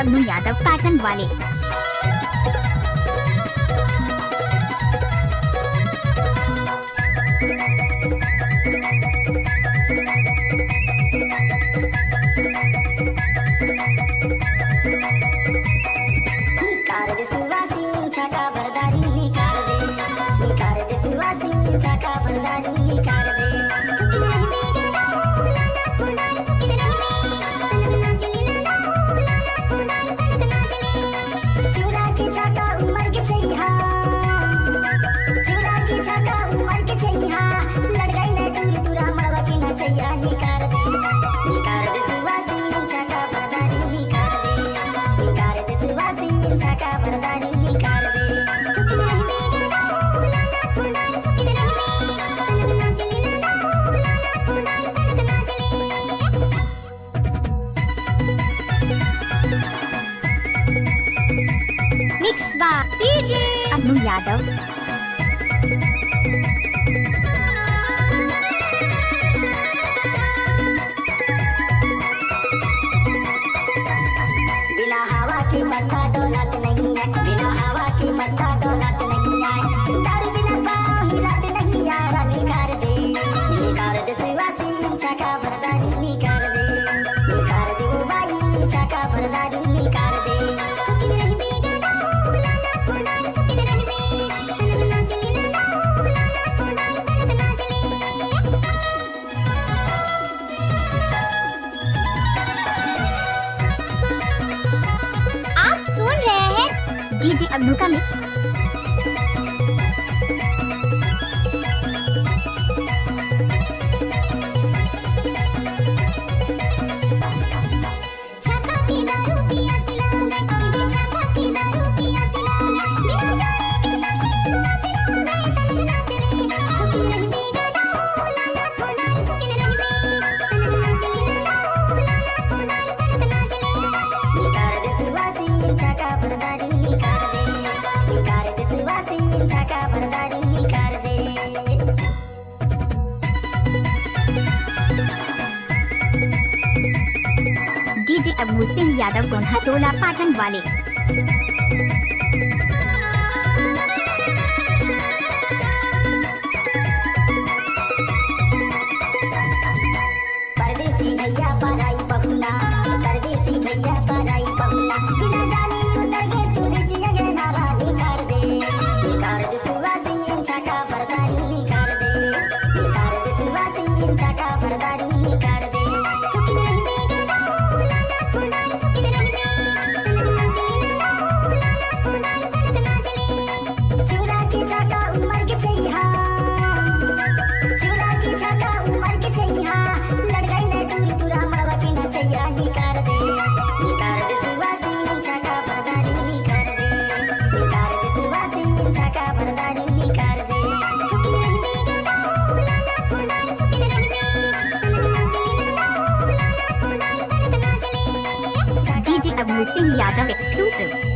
अग्नु यादव पाटन वाले। Mix by DJ Agnu Yadav. बिना हवा की पत्ता डोलत नहीं है, बिना हवा की पत्ता डोलत नहीं है, दारू बिना पाँव हिलत नहीं यार। निकार दे सुवासी छका भरदारी निकार दे वो बाई छका भरदारी निकार दे। आप सुन रहे हैं डीजे अग्नु का मिक्स। डीजे अबू सिंह यादव गोन्हा टोला पाटन वाले। परदेसी भैया पराई पहुना, परदेसी भैया पराई पहुना, बिना जाने उतर के तू रिजिया गे नारा निकार दे सुवासी छका भरदारी निकार दे सुवासी छका भरदारी निकार दे। चूड़ा की छका उमर के छैहा, चूड़ा की छका उमर के छैहा, लड़काई ने टूर टूरा मड़वा की नचैया निकार दे सुवासी छका भरदारी निकार दे सुवासी छका भरदारी निकार दे। डीजे अबू सिंह यादव एक्सक्लूसिव।